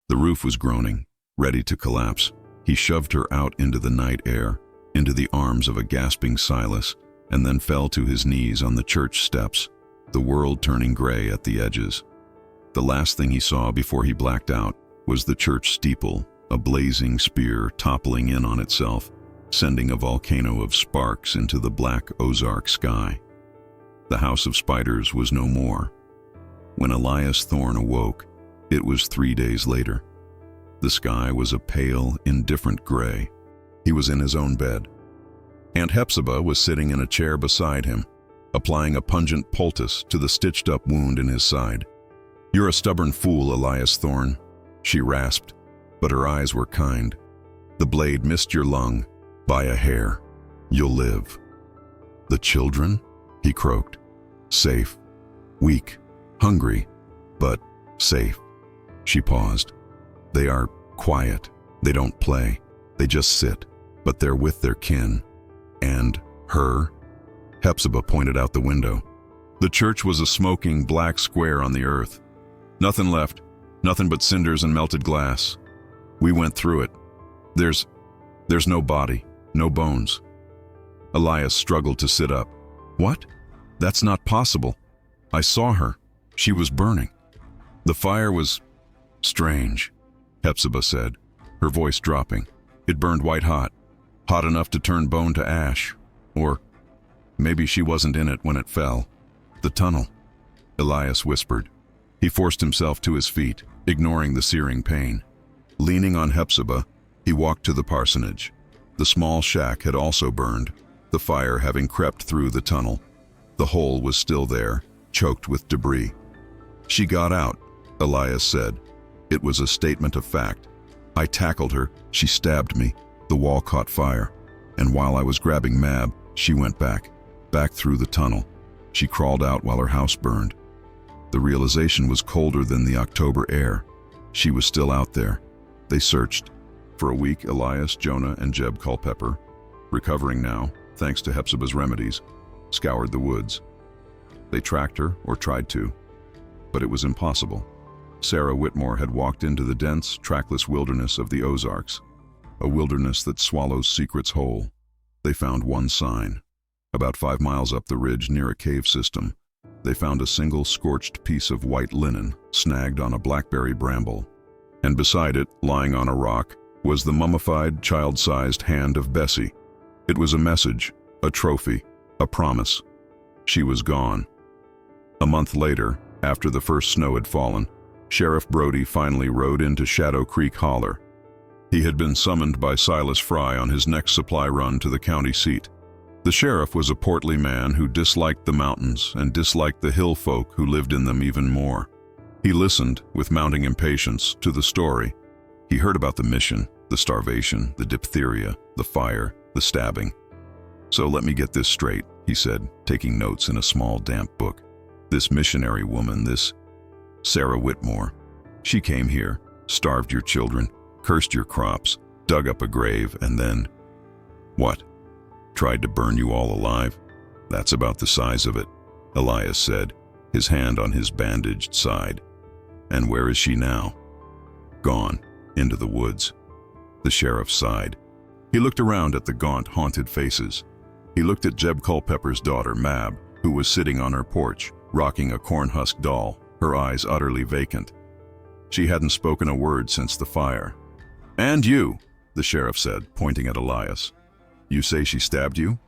The roof was groaning, ready to collapse. He shoved her out into the night air, into the arms of a gasping Silas, and then fell to his knees on the church steps, the world turning gray at the edges. The last thing he saw before he blacked out was the church steeple, a blazing spear toppling in on itself, sending a volcano of sparks into the black Ozark sky. The house of spiders was no more. When Elias Thorne awoke, it was 3 days later. The sky was a pale, indifferent gray. He was in his own bed. Aunt Hephzibah was sitting in a chair beside him, applying a pungent poultice to the stitched-up wound in his side. "You're a stubborn fool, Elias Thorne," she rasped, but her eyes were kind. "The blade missed your lung by a hair. You'll live." "The children?" he croaked. "Safe. Weak. Hungry. But safe." She paused. "They are quiet. They don't play. They just sit. But they're with their kin. And her?" Hephzibah pointed out the window. The church was a smoking black square on the earth. Nothing left. Nothing but cinders and melted glass. We went through it. There's no body. No bones." Elias struggled to sit up. "What? That's not possible. I saw her. She was burning." "The fire was strange," Hephzibah said, her voice dropping. "It burned white hot. Hot enough to turn bone to ash. Or maybe she wasn't in it when it fell." "The tunnel," Elias whispered. He forced himself to his feet, ignoring the searing pain. Leaning on Hephzibah, he walked to the parsonage. The small shack had also burned, the fire having crept through the tunnel. The hole was still there, choked with debris. "She got out," Elias said. It was a statement of fact. "I tackled her, she stabbed me, the wall caught fire. And while I was grabbing Mab, she went back through the tunnel. She crawled out while her house burned." The realization was colder than the October air. She was still out there. They searched. For a week, Elias, Jonah, and Jeb Culpepper, recovering now, thanks to Hephzibah's remedies, scoured the woods. They tracked her, or tried to, but it was impossible. Sarah Whitmore had walked into the dense, trackless wilderness of the Ozarks, a wilderness that swallows secrets whole. They found one sign. About 5 miles up the ridge near a cave system, they found a single scorched piece of white linen snagged on a blackberry bramble. And beside it, lying on a rock, was the mummified, child-sized hand of Bessie. It was a message, a trophy, a promise. She was gone. A month later, after the first snow had fallen, Sheriff Brody finally rode into Shadow Creek Holler. He had been summoned by Silas Fry on his next supply run to the county seat. The sheriff was a portly man who disliked the mountains and disliked the hill folk who lived in them even more. He listened, with mounting impatience, to the story. He heard about the mission, the starvation, the diphtheria, the fire, the stabbing. "So let me get this straight," he said, taking notes in a small, damp book. "This missionary woman, this Sarah Whitmore, she came here, starved your children, cursed your crops, dug up a grave, and then—" "What? Tried to burn you all alive?" "That's about the size of it," Elias said, his hand on his bandaged side. "And where is she now?" "Gone, into the woods." The sheriff sighed. He looked around at the gaunt, haunted faces. He looked at Jeb Culpepper's daughter, Mab, who was sitting on her porch, rocking a corn-husk doll, her eyes utterly vacant. She hadn't spoken a word since the fire. "And you," the sheriff said, pointing at Elias. "You say she stabbed you?"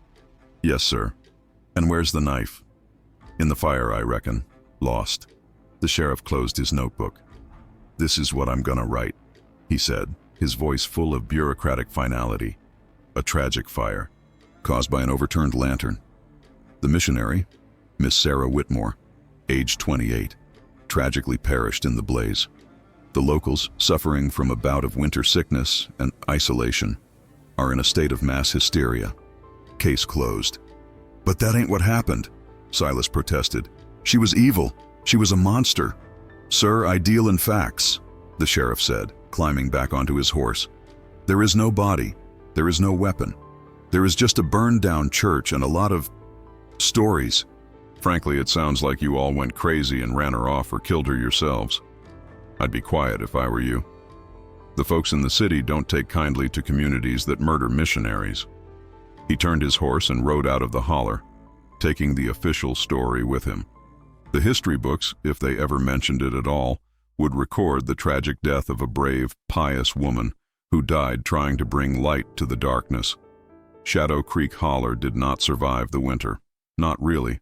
"Yes, sir." "And where's the knife?" "In the fire, I reckon. Lost." The sheriff closed his notebook. "This is what I'm gonna write," he said, his voice full of bureaucratic finality. "A tragic fire, caused by an overturned lantern. The missionary, Miss Sarah Whitmore, age 28, tragically perished in the blaze. The locals, suffering from a bout of winter sickness and isolation, are in a state of mass hysteria. Case closed." "But that ain't what happened," Silas protested. "She was evil. She was a monster." "Sir, I deal in facts," the sheriff said, climbing back onto his horse. "There is no body. There is no weapon. There is just a burned-down church and a lot of stories." "Frankly, it sounds like you all went crazy and ran her off or killed her yourselves. I'd be quiet if I were you. The folks in the city don't take kindly to communities that murder missionaries." He turned his horse and rode out of the holler, taking the official story with him. The history books, if they ever mentioned it at all, would record the tragic death of a brave, pious woman who died trying to bring light to the darkness. Shadow Creek Holler did not survive the winter. Not really.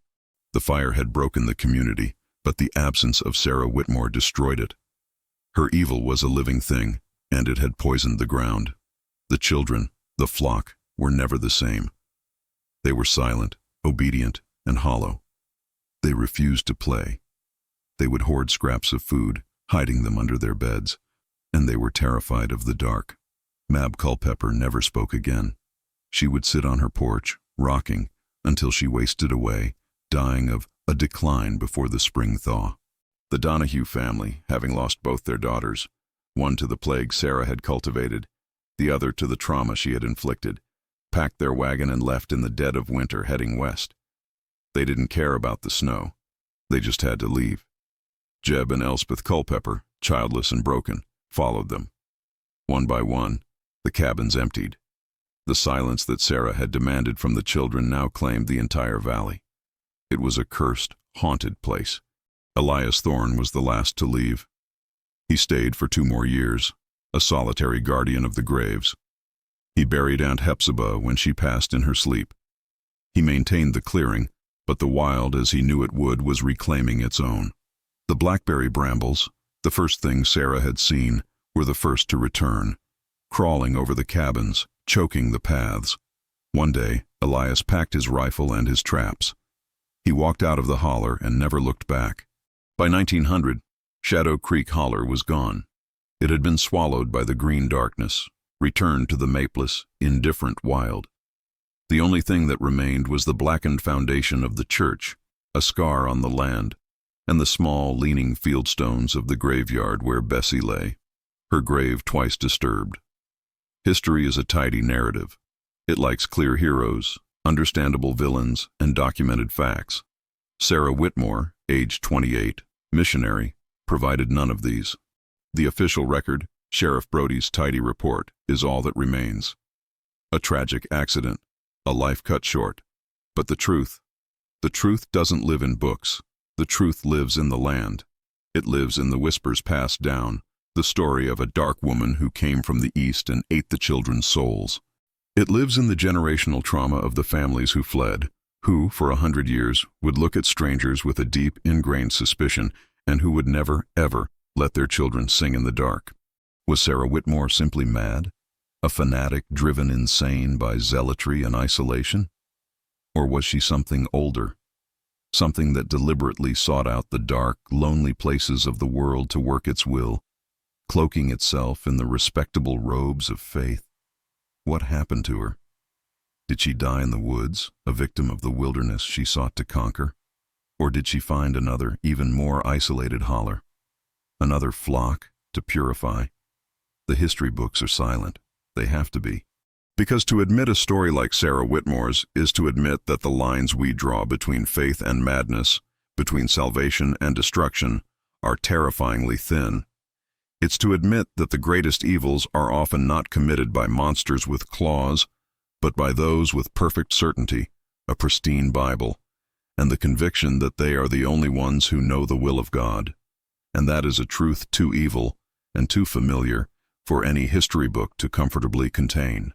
The fire had broken the community, but the absence of Sarah Whitmore destroyed it. Her evil was a living thing, and it had poisoned the ground. The children, the flock, were never the same. They were silent, obedient, and hollow. They refused to play. They would hoard scraps of food, hiding them under their beds, and they were terrified of the dark. Mab Culpepper never spoke again. She would sit on her porch, rocking, until she wasted away, dying of a decline before the spring thaw. The Donahue family, having lost both their daughters, one to the plague Sarah had cultivated, the other to the trauma she had inflicted, packed their wagon and left in the dead of winter heading west. They didn't care about the snow. They just had to leave. Jeb and Elspeth Culpepper, childless and broken, followed them. One by one, the cabins emptied. The silence that Sarah had demanded from the children now claimed the entire valley. It was a cursed, haunted place. Elias Thorne was the last to leave. He stayed for 2 more years, a solitary guardian of the graves. He buried Aunt Hepzibah when she passed in her sleep. He maintained the clearing, but the wild, as he knew it would, was reclaiming its own. The blackberry brambles, the first thing Sarah had seen, were the first to return, crawling over the cabins, choking the paths. One day, Elias packed his rifle and his traps. He walked out of the holler and never looked back. By 1900, Shadow Creek Holler was gone. It had been swallowed by the green darkness, returned to the mapeless, indifferent wild. The only thing that remained was the blackened foundation of the church, a scar on the land, and the small, leaning fieldstones of the graveyard where Bessie lay, her grave twice disturbed. History is a tidy narrative. It likes clear heroes, understandable villains, and documented facts. Sarah Whitmore, age 28, missionary, provided none of these. The official record, Sheriff Brody's tidy report, is all that remains. A tragic accident, a life cut short. But the truth doesn't live in books. The truth lives in the land. It lives in the whispers passed down, the story of a dark woman who came from the east and ate the children's souls. It lives in the generational trauma of the families who fled, who, for 100 years, would look at strangers with a deep, ingrained suspicion, and who would never, ever let their children sing in the dark. Was Sarah Whitmore simply mad? A fanatic driven insane by zealotry and isolation? Or was she something older? Something that deliberately sought out the dark, lonely places of the world to work its will, cloaking itself in the respectable robes of faith? What happened to her? Did she die in the woods, a victim of the wilderness she sought to conquer? Or did she find another, even more isolated holler? Another flock to purify? The history books are silent. They have to be. Because to admit a story like Sarah Whitmore's is to admit that the lines we draw between faith and madness, between salvation and destruction, are terrifyingly thin. It's to admit that the greatest evils are often not committed by monsters with claws, but by those with perfect certainty, a pristine Bible, and the conviction that they are the only ones who know the will of God. And that is a truth too evil and too familiar for any history book to comfortably contain.